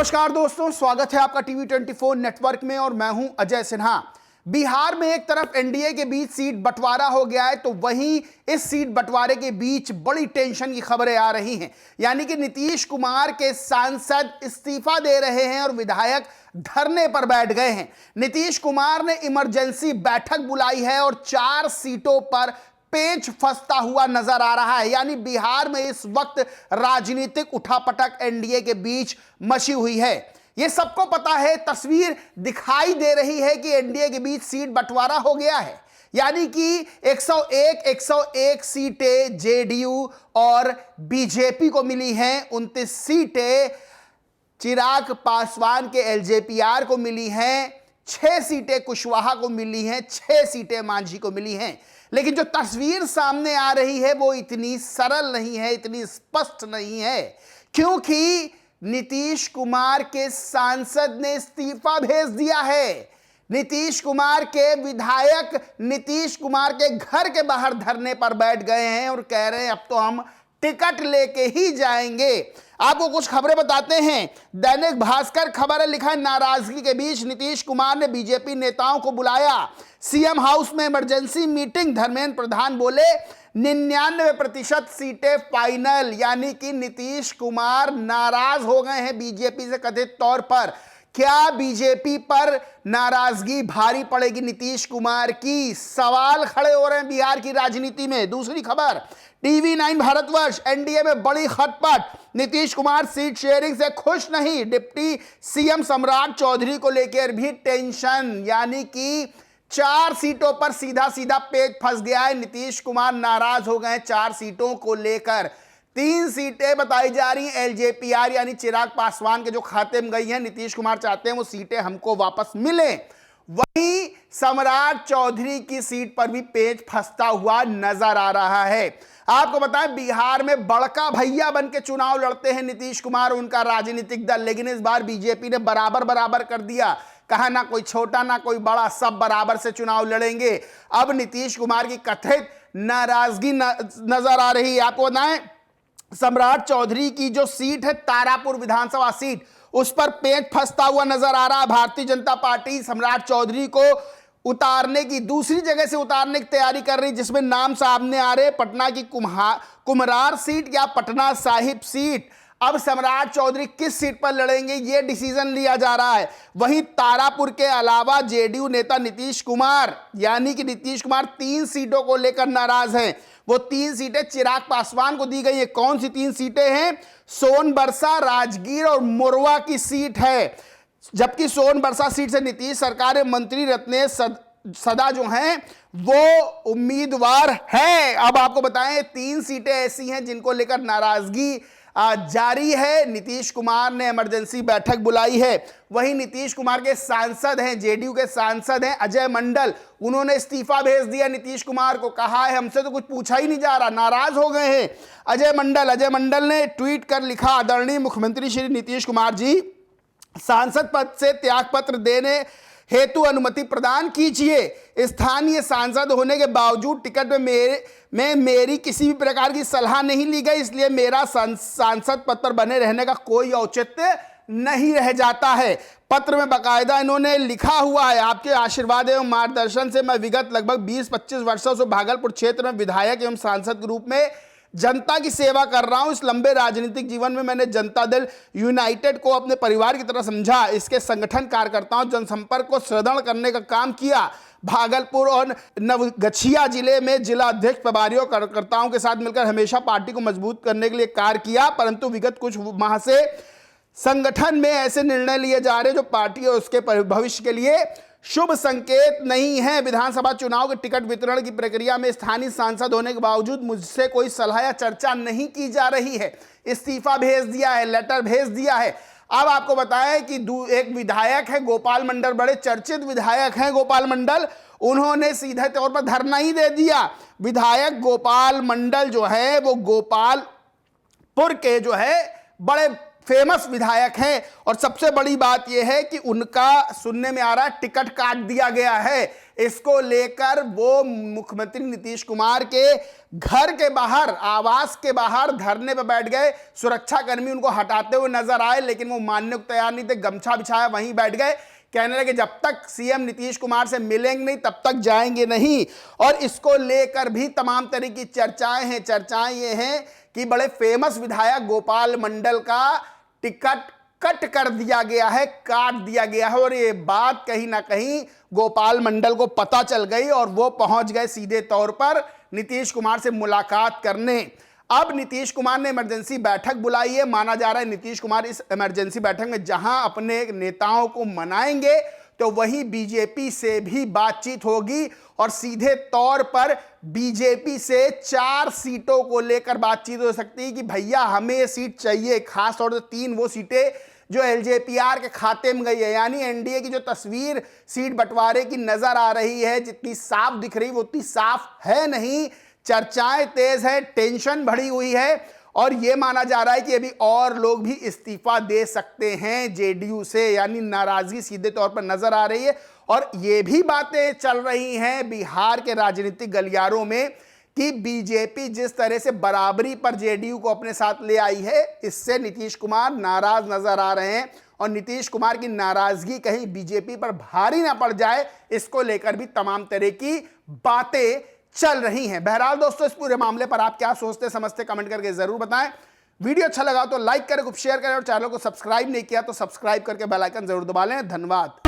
नमस्कार दोस्तों, स्वागत है आपका टीवी 24 नेटवर्क में और मैं हूं अजय सिन्हा। बिहार में एक तरफ एनडीए के बीच सीट बंटवारा हो गया है तो वहीं इस सीट बंटवारे के बीच बड़ी टेंशन की खबरें आ रही हैं। यानी कि नीतीश कुमार के सांसद इस्तीफा दे रहे हैं और विधायक धरने पर बैठ गए हैं। नीतीश कुमार ने इमरजेंसी बैठक बुलाई है और 4 सीटों पर पेच फंसता हुआ नजर आ रहा है। यानी बिहार में इस वक्त राजनीतिक उठापटक एनडीए के बीच मची हुई है। यह सबको पता है, तस्वीर दिखाई दे रही है कि एनडीए के बीच सीट बंटवारा हो गया है। यानी कि 101 सीटें जेडीयू और बीजेपी को मिली हैं, 29 सीटें चिराग पासवान के एलजेपीआर को मिली हैं, 6 सीटें कुशवाहा को मिली हैं, 6 सीटें मांझी को मिली हैं। लेकिन जो तस्वीर सामने आ रही है वो इतनी सरल नहीं है, इतनी स्पष्ट नहीं है, क्योंकि नीतीश कुमार के सांसद ने इस्तीफा भेज दिया है। नीतीश कुमार के विधायक नीतीश कुमार के घर के बाहर धरने पर बैठ गए हैं और कह रहे हैं अब तो हम टिकट लेके ही जाएंगे। आपको कुछ खबरें बताते हैं। दैनिक भास्कर खबर है, लिखा है नाराजगी के बीच नीतीश कुमार ने बीजेपी नेताओं को बुलाया, सीएम हाउस में इमरजेंसी मीटिंग। धर्मेंद्र प्रधान बोले 99% सीटें फाइनल। यानी कि नीतीश कुमार नाराज हो गए हैं बीजेपी से कथित तौर पर। क्या बीजेपी पर नाराजगी भारी पड़ेगी नीतीश कुमार की? सवाल खड़े हो रहे हैं बिहार की राजनीति में। दूसरी खबर, टीवी 9 भारतवर्ष, एनडीए में बड़ी खटपट, नीतीश कुमार सीट शेयरिंग से खुश नहीं, डिप्टी सीएम सम्राट चौधरी को लेकर भी टेंशन। यानी कि 4 सीटों पर सीधा सीधा पेच फंस गया है। नीतीश कुमार नाराज हो गए 4 सीटों को लेकर। 3 सीटें बताई जा रही हैं एलजेपीआर यानी चिराग पासवान के जो खाते में गई हैं। नीतीश कुमार चाहते हैं वो सीटें हमको वापस मिलें। वहीं सम्राट चौधरी की सीट पर भी पेच फंसता हुआ नजर आ रहा है। आपको बताएं, बिहार में बड़का भैया बन के चुनाव लड़ते हैं नीतीश कुमार, उनका राजनीतिक दल। लेकिन इस बार बीजेपी ने बराबर बराबर कर दिया, कहा ना कोई छोटा ना कोई बड़ा, सब बराबर से चुनाव लड़ेंगे। अब नीतीश कुमार की कथित नाराजगी नजर आ रही है। आपको बताएं, सम्राट चौधरी की जो सीट है तारापुर विधानसभा सीट, उस पर पेच फंसता हुआ नजर आ रहा है। भारतीय जनता पार्टी सम्राट चौधरी को उतारने की, दूसरी जगह से उतारने की तैयारी कर रही, जिसमें नाम सामने आ रहे पटना की कुम्हरार सीट या पटना साहिब सीट। अब सम्राट चौधरी किस सीट पर लड़ेंगे यह डिसीजन लिया जा रहा है। वहीं तारापुर के अलावा जेडीयू नेता नीतीश कुमार, यानी कि नीतीश कुमार 3 सीटों को लेकर नाराज हैं। वो 3 सीटें चिराग पासवान को दी गई है। कौन सी 3 सीटें हैं? सोनबरसा, राजगीर और मोरवा की सीट है। जबकि सोनबरसा सीट से नीतीश सरकार में मंत्री रत्नेश सदा जो हैं वो उम्मीदवार है। अब आपको बताएं, 3 सीटें ऐसी हैं जिनको लेकर नाराजगी जारी है। नीतीश कुमार ने इमरजेंसी बैठक बुलाई है। वहीं नीतीश कुमार के सांसद हैं, जेडीयू के सांसद हैं अजय मंडल, उन्होंने इस्तीफा भेज दिया नीतीश कुमार को। कहा है हमसे तो कुछ पूछा ही नहीं जा रहा, नाराज हो गए हैं अजय मंडल ने ट्वीट कर लिखा, आदरणीय मुख्यमंत्री श्री नीतीश कुमार जी, सांसद पद से त्यागपत्र देने हेतु अनुमति प्रदान कीजिए। स्थानीय सांसद होने के बावजूद टिकट में मेरी किसी भी प्रकार की सलाह नहीं ली गई, इसलिए मेरा सांसद पद पर बने रहने का कोई औचित्य नहीं रह जाता है। पत्र में बाकायदा इन्होंने लिखा हुआ है, आपके आशीर्वाद एवं मार्गदर्शन से मैं विगत लगभग 20-25 वर्षों से भागलपुर क्षेत्र में विधायक एवं सांसद के रूप में जनता की सेवा कर रहा हूं। इस लंबे राजनीतिक जीवन में मैंने जनता दल यूनाइटेड को अपने परिवार की तरह समझा। इसके संगठन कार्यकर्ताओं जनसंपर्क को सुदृढ़ करने का काम किया। भागलपुर और नवगछिया जिले में जिला अध्यक्ष प्रभारियों कार्यकर्ताओं के साथ मिलकर हमेशा पार्टी को मजबूत करने के लिए कार्य किया। परंतु विगत कुछ माह से संगठन में ऐसे निर्णय लिए जा रहे जो पार्टी और उसके भविष्य के लिए शुभ संकेत नहीं है। विधानसभा चुनाव के टिकट वितरण की प्रक्रिया में स्थानीय सांसद होने के बावजूद मुझसे कोई सलाह या चर्चा नहीं की जा रही है। इस्तीफा भेज दिया है, लेटर भेज दिया है। अब आपको बताएं कि एक विधायक है गोपाल मंडल, बड़े चर्चित विधायक हैं गोपाल मंडल, उन्होंने सीधे तौर पर धरना ही दे दिया। विधायक गोपाल मंडल जो है वो गोपालपुर के जो है बड़े फेमस विधायक हैं और सबसे बड़ी बात यह है कि उनका सुनने में आ रहा है टिकट काट दिया गया है। इसको लेकर वो मुख्यमंत्री नीतीश कुमार के घर के बाहर, आवास के बाहर धरने पर बैठ गए। सुरक्षाकर्मी उनको हटाते हुए नजर आए, लेकिन वो मानने को तैयार नहीं थे। गमछा बिछाया वहीं बैठ गए, कहने लगे जब तक सीएम नीतीश कुमार से मिलेंगे नहीं तब तक जाएंगे नहीं। और इसको लेकर भी तमाम तरह की चर्चाएं हैं। चर्चाएं ये हैं कि बड़े फेमस विधायक गोपाल मंडल का टिकट कट कर दिया गया है, काट दिया गया है। और ये बात कहीं ना कहीं गोपाल मंडल को पता चल गई और वो पहुंच गए सीधे तौर पर नीतीश कुमार से मुलाकात करने। अब नीतीश कुमार ने इमरजेंसी बैठक बुलाई है। माना जा रहा है नीतीश कुमार इस इमरजेंसी बैठक में जहां अपने नेताओं को मनाएंगे तो वहीं बीजेपी से भी बातचीत होगी और सीधे तौर पर बीजेपी से 4 सीटों को लेकर बातचीत हो सकती है कि भैया हमें ये सीट चाहिए। खास तौर से 3 वो सीटें जो एलजेपीआर के खाते में गई है, यानी एनडीए की जो तस्वीर सीट बंटवारे की नजर आ रही है, जितनी साफ दिख रही वो उतनी साफ है नहीं। चर्चाएं तेज है, टेंशन बढ़ी हुई है और यह माना जा रहा है कि अभी और लोग भी इस्तीफा दे सकते हैं जेडीयू से, यानी नाराजगी सीधे तौर पर नजर आ रही है। और ये भी बातें चल रही हैं बिहार के राजनीतिक गलियारों में कि बीजेपी जिस तरह से बराबरी पर जेडीयू को अपने साथ ले आई है, इससे नीतीश कुमार नाराज नजर आ रहे हैं। और नीतीश कुमार की नाराजगी कहीं बीजेपी पर भारी ना पड़ जाए, इसको लेकर भी तमाम तरह की बातें चल रही हैं। बहरहाल दोस्तों, इस पूरे मामले पर आप क्या सोचते समझते कमेंट करके जरूर बताएं। वीडियो अच्छा लगा तो लाइक करें, खूब शेयर करें और चैनल को सब्सक्राइब नहीं किया तो सब्सक्राइब करके बेल आइकन जरूर दबा लें। धन्यवाद।